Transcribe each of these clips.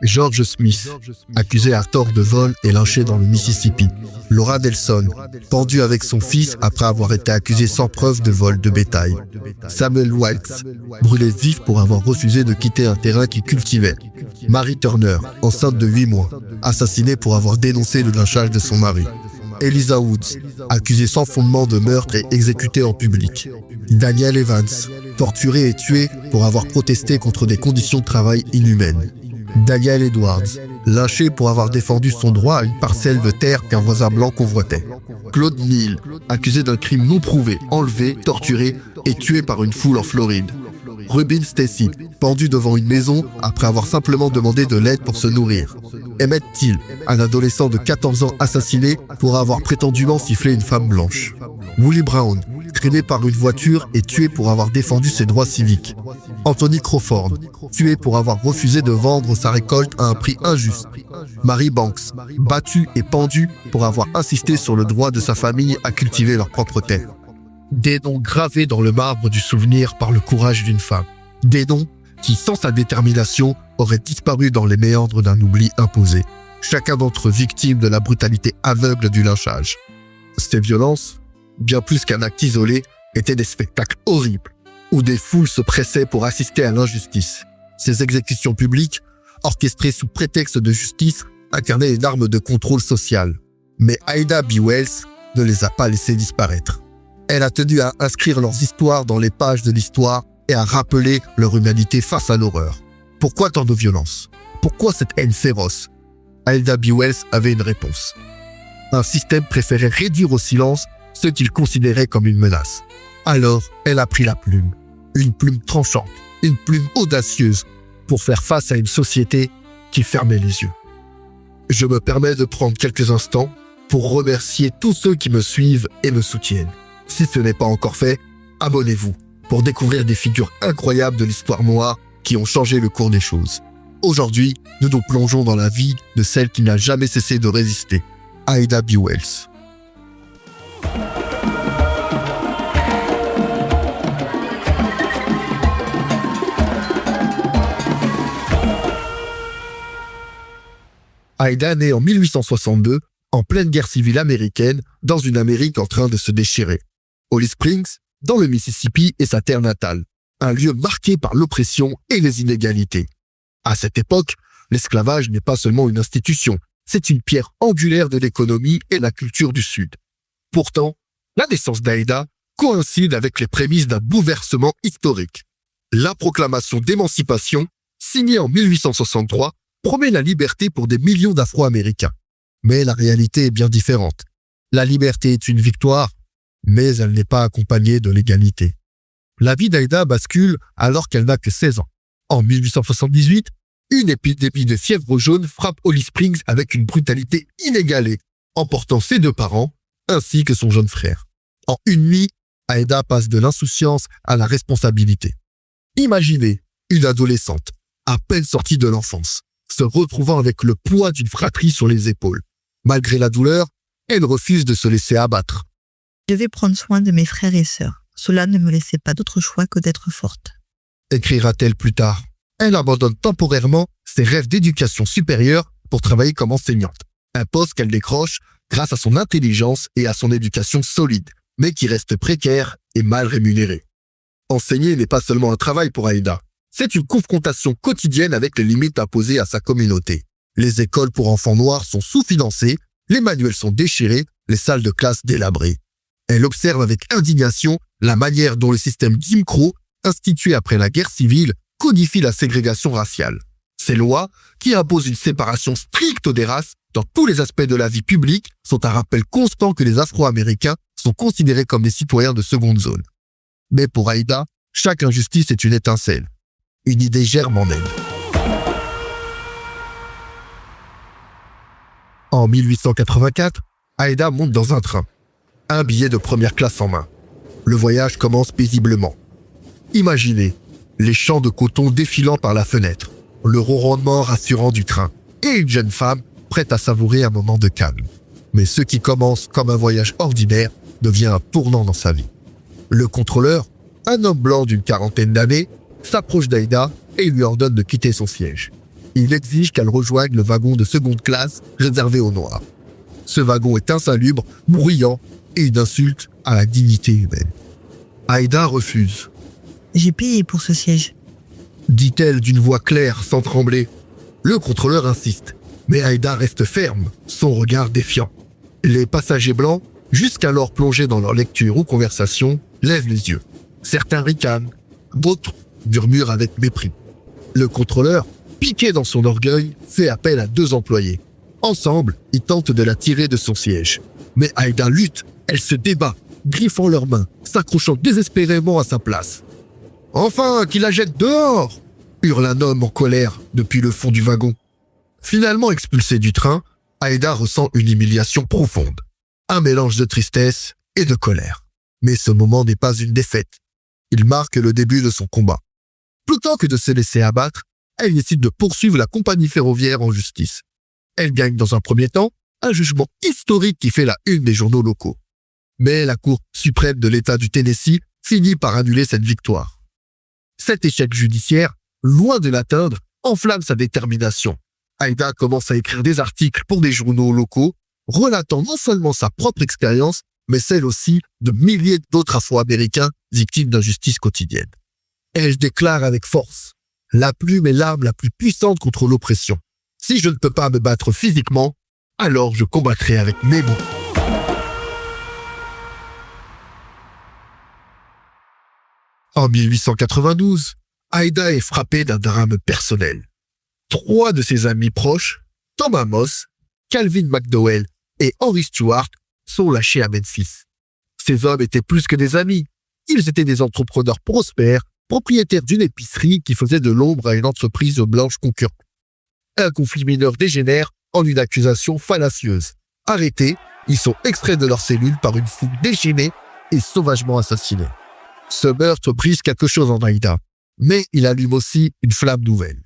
George Smith, accusé à tort de vol et lynché dans le Mississippi. Laura Nelson, pendue avec son fils après avoir été accusée sans preuve de vol de bétail. Samuel Wilkes, brûlé vif pour avoir refusé de quitter un terrain qu'il cultivait. Mary Turner, enceinte de 8 mois, assassinée pour avoir dénoncé le lynchage de son mari. Eliza Woods, accusée sans fondement de meurtre et exécutée en public. Daniel Evans, torturé et tué pour avoir protesté contre des conditions de travail inhumaines. Daniel Edwards, lynché pour avoir défendu son droit à une parcelle de terre qu'un voisin blanc convoitait. Claude Neal, accusé d'un crime non prouvé, enlevé, torturé et tué par une foule en Floride. Rubin Stacy, pendu devant une maison après avoir simplement demandé de l'aide pour se nourrir. Emmett Till, un adolescent de 14 ans assassiné pour avoir prétendument sifflé une femme blanche. Willie Brown, traîné par une voiture et tué pour avoir défendu ses droits civiques. Anthony Crawford, tué pour avoir refusé de vendre sa récolte à un prix injuste. Mary Banks, battue et pendue pour avoir insisté sur le droit de sa famille à cultiver leur propre terre. Des noms gravés dans le marbre du souvenir par le courage d'une femme. Des noms qui, sans sa détermination, auraient disparu dans les méandres d'un oubli imposé. Chacun d'entre eux victime de la brutalité aveugle du lynchage. Ces violences, bien plus qu'un acte isolé, étaient des spectacles horribles, où des foules se pressaient pour assister à l'injustice. Ces exécutions publiques, orchestrées sous prétexte de justice, incarnaient une arme de contrôle social. Mais Ida B. Wells ne les a pas laissés disparaître. Elle a tenu à inscrire leurs histoires dans les pages de l'histoire et à rappeler leur humanité face à l'horreur. Pourquoi tant de violence? Pourquoi cette haine féroce? Ida B. Wells avait une réponse. Un système préférait réduire au silence ceux qu'il considérait comme une menace. Alors, elle a pris la plume. Une plume tranchante, une plume audacieuse pour faire face à une société qui fermait les yeux. Je me permets de prendre quelques instants pour remercier tous ceux qui me suivent et me soutiennent. Si ce n'est pas encore fait, abonnez-vous pour découvrir des figures incroyables de l'histoire noire qui ont changé le cours des choses. Aujourd'hui, nous nous plongeons dans la vie de celle qui n'a jamais cessé de résister, Ida B. Wells. Ida naît en 1862, en pleine guerre civile américaine, dans une Amérique en train de se déchirer. Holly Springs, dans le Mississippi, est sa terre natale, un lieu marqué par l'oppression et les inégalités. À cette époque, l'esclavage n'est pas seulement une institution, c'est une pierre angulaire de l'économie et la culture du Sud. Pourtant, la naissance d'Ida coïncide avec les prémices d'un bouleversement historique. La proclamation d'émancipation, signée en 1863, promet la liberté pour des millions d'Afro-Américains. Mais la réalité est bien différente. La liberté est une victoire, mais elle n'est pas accompagnée de l'égalité. La vie d'Ida bascule alors qu'elle n'a que 16 ans. En 1878, une épidémie de fièvre jaune frappe Holly Springs avec une brutalité inégalée, emportant ses 2 parents ainsi que son jeune frère. En une nuit, Ida passe de l'insouciance à la responsabilité. Imaginez une adolescente, à peine sortie de l'enfance, se retrouvant avec le poids d'une fratrie sur les épaules. Malgré la douleur, elle refuse de se laisser abattre. Je vais prendre soin de mes frères et sœurs. Cela ne me laissait pas d'autre choix que d'être forte. Écrira-t-elle plus tard. Elle abandonne temporairement ses rêves d'éducation supérieure pour travailler comme enseignante. Un poste qu'elle décroche grâce à son intelligence et à son éducation solide, mais qui reste précaire et mal rémunérée. Enseigner n'est pas seulement un travail pour Ida. C'est une confrontation quotidienne avec les limites imposées à sa communauté. Les écoles pour enfants noirs sont sous-financées, les manuels sont déchirés, les salles de classe délabrées. Elle observe avec indignation la manière dont le système Jim Crow, institué après la guerre civile, codifie la ségrégation raciale. Ces lois, qui imposent une séparation stricte des races dans tous les aspects de la vie publique, sont un rappel constant que les Afro-Américains sont considérés comme des citoyens de seconde zone. Mais pour Ida, chaque injustice est une étincelle. Une idée germe en elle. En 1884, Ida monte dans un train. Un billet de première classe en main. Le voyage commence paisiblement. Imaginez les champs de coton défilant par la fenêtre, le ronronnement rassurant du train et une jeune femme prête à savourer un moment de calme. Mais ce qui commence comme un voyage ordinaire devient un tournant dans sa vie. Le contrôleur, un homme blanc d'une 40aine d'années, s'approche d'Aïda et lui ordonne de quitter son siège. Il exige qu'elle rejoigne le wagon de seconde classe réservé aux Noirs. Ce wagon est insalubre, bruyant et une insulte à la dignité humaine. Aïda refuse, J'ai payé pour ce siège. dit-elle d'une voix claire sans trembler. Le contrôleur insiste, mais Aïda reste ferme, son regard défiant. Les passagers blancs, jusqu'alors plongés dans leur lecture ou conversation, lèvent les yeux. Certains ricanent, d'autres murmurent avec mépris. Le contrôleur, piqué dans son orgueil, fait appel à 2 employés. Ensemble, ils tentent de la tirer de son siège. Mais Aïda lutte, elle se débat, griffant leurs mains, s'accrochant désespérément à sa place. « Enfin, qu'il la jette dehors !» hurle un homme en colère depuis le fond du wagon. Finalement expulsée du train, Aïda ressent une humiliation profonde. Un mélange de tristesse et de colère. Mais ce moment n'est pas une défaite. Il marque le début de son combat. Plutôt que de se laisser abattre, elle décide de poursuivre la compagnie ferroviaire en justice. Elle gagne dans un premier temps un jugement historique qui fait la une des journaux locaux. Mais la Cour suprême de l'État du Tennessee finit par annuler cette victoire. Cet échec judiciaire, loin de l'atteindre, enflamme sa détermination. Aïda commence à écrire des articles pour des journaux locaux, relatant non seulement sa propre expérience, mais celle aussi de milliers d'autres Afro-Américains victimes d'injustices quotidiennes. Elle déclare avec force « La plume est l'arme la plus puissante contre l'oppression. Si je ne peux pas me battre physiquement, alors je combattrai avec mes mots. » En 1892, Aïda est frappée d'un drame personnel. 3 de ses amis proches, Tom Amos, Calvin McDowell et Henry Stewart, sont lâchés à Memphis. Ces hommes étaient plus que des amis. Ils étaient des entrepreneurs prospères, propriétaires d'une épicerie qui faisait de l'ombre à une entreprise blanche concurrente. Un conflit mineur dégénère en une accusation fallacieuse. Arrêtés, ils sont extraits de leur cellule par une foule déchaînée et sauvagement assassinés. Ce meurtre brise quelque chose en Aïda, mais il allume aussi une flamme nouvelle.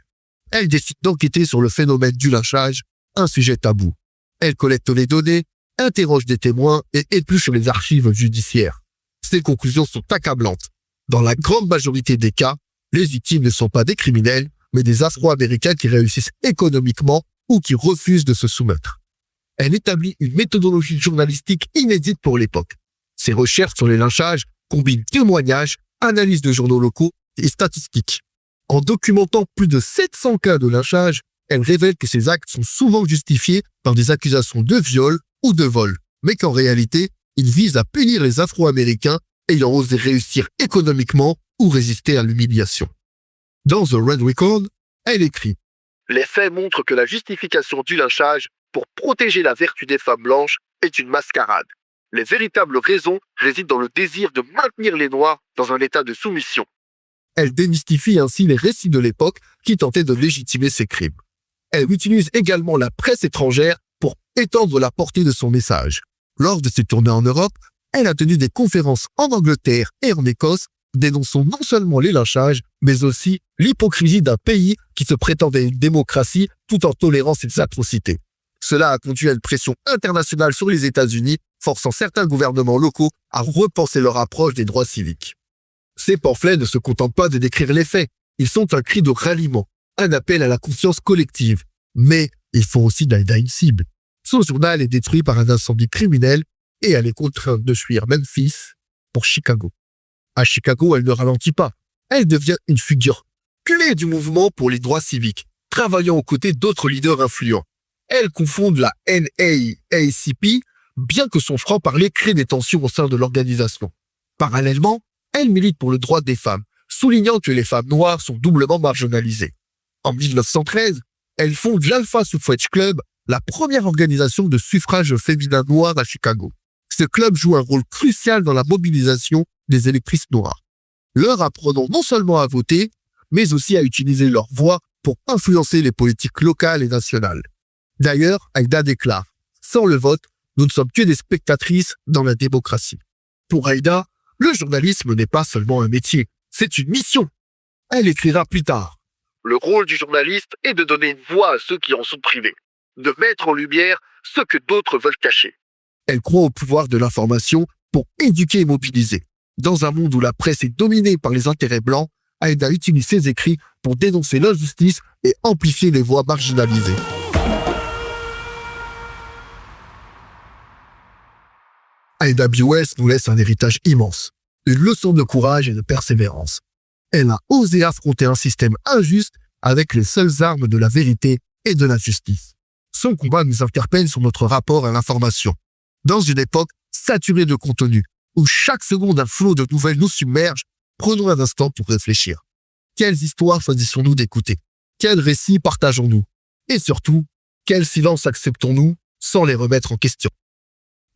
Elle décide d'enquêter sur le phénomène du lynchage, un sujet tabou. Elle collecte les données, interroge des témoins et épluche les archives judiciaires. Ses conclusions sont accablantes. Dans la grande majorité des cas, les victimes ne sont pas des criminels, mais des Afro-Américains qui réussissent économiquement ou qui refusent de se soumettre. Elle établit une méthodologie journalistique inédite pour l'époque. Ses recherches sur les lynchages combinent témoignages, analyses de journaux locaux et statistiques. En documentant plus de 700 cas de lynchage, elle révèle que ces actes sont souvent justifiés par des accusations de viol ou de vol, mais qu'en réalité, ils visent à punir les Afro-Américains ayant osé réussir économiquement ou résister à l'humiliation. Dans The Red Record, elle écrit « Les faits montrent que la justification du lynchage pour protéger la vertu des femmes blanches est une mascarade. Les véritables raisons résident dans le désir de maintenir les Noirs dans un état de soumission. » Elle démystifie ainsi les récits de l'époque qui tentaient de légitimer ces crimes. Elle utilise également la presse étrangère pour étendre la portée de son message. Lors de ses tournées en Europe, elle a tenu des conférences en Angleterre et en Écosse, dénonçant non seulement les lynchages, mais aussi l'hypocrisie d'un pays qui se prétendait une démocratie tout en tolérant ces atrocités. Cela a conduit à une pression internationale sur les États-Unis, forçant certains gouvernements locaux à repenser leur approche des droits civiques. Ces pamphlets ne se contentent pas de décrire les faits, ils sont un cri de ralliement, un appel à la conscience collective. Mais ils font aussi d'Aïda une cible. Son journal est détruit par un incendie criminel et elle est contrainte de fuir Memphis pour Chicago. À Chicago, elle ne ralentit pas. Elle devient une figure clé du mouvement pour les droits civiques, travaillant aux côtés d'autres leaders influents. Elle confonde la NAACP, bien que son franc-parler crée des tensions au sein de l'organisation. Parallèlement, elle milite pour le droit des femmes, soulignant que les femmes noires sont doublement marginalisées. En 1913, elle fonde l'Alpha Suffrage Club, la première organisation de suffrage féminin noir à Chicago. Ce club joue un rôle crucial dans la mobilisation des électrices noires, leur apprenant non seulement à voter, mais aussi à utiliser leur voix pour influencer les politiques locales et nationales. D'ailleurs, Aïda déclare « Sans le vote, nous ne sommes que des spectatrices dans la démocratie. » Pour Aïda, le journalisme n'est pas seulement un métier, c'est une mission. Elle écrira plus tard « Le rôle du journaliste est de donner une voix à ceux qui en sont privés, de mettre en lumière ce que d'autres veulent cacher. » Elle croit au pouvoir de l'information pour éduquer et mobiliser. Dans un monde où la presse est dominée par les intérêts blancs, Aïda utilise ses écrits pour dénoncer l'injustice et amplifier les voix marginalisées. Ida B. Wells nous laisse un héritage immense, une leçon de courage et de persévérance. Elle a osé affronter un système injuste avec les seules armes de la vérité et de la justice. Son combat nous interpelle sur notre rapport à l'information. Dans une époque saturée de contenu, où chaque seconde un flot de nouvelles nous submerge, prenons un instant pour réfléchir. Quelles histoires choisissons-nous d'écouter? Quels récits partageons-nous? Et surtout, quel silence acceptons-nous sans les remettre en question?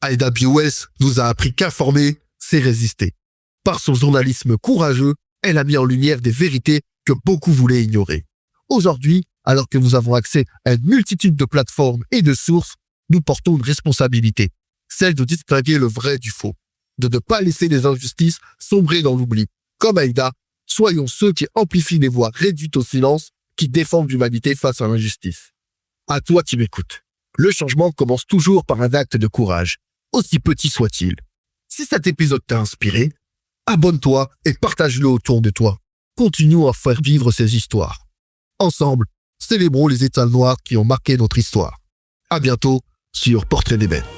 Ida B. Wells nous a appris qu'informer, c'est résister. Par son journalisme courageux, elle a mis en lumière des vérités que beaucoup voulaient ignorer. Aujourd'hui, alors que nous avons accès à une multitude de plateformes et de sources, nous portons une responsabilité, celle de distinguer le vrai du faux, de ne pas laisser les injustices sombrer dans l'oubli. Comme Aïda, soyons ceux qui amplifient les voix réduites au silence, qui défendent l'humanité face à l'injustice. À toi qui m'écoutes, le changement commence toujours par un acte de courage, aussi petit soit-il. Si cet épisode t'a inspiré, abonne-toi et partage-le autour de toi. Continuons à faire vivre ces histoires. Ensemble, célébrons les étoiles noires qui ont marqué notre histoire. À bientôt sur Portrait des Bêtes.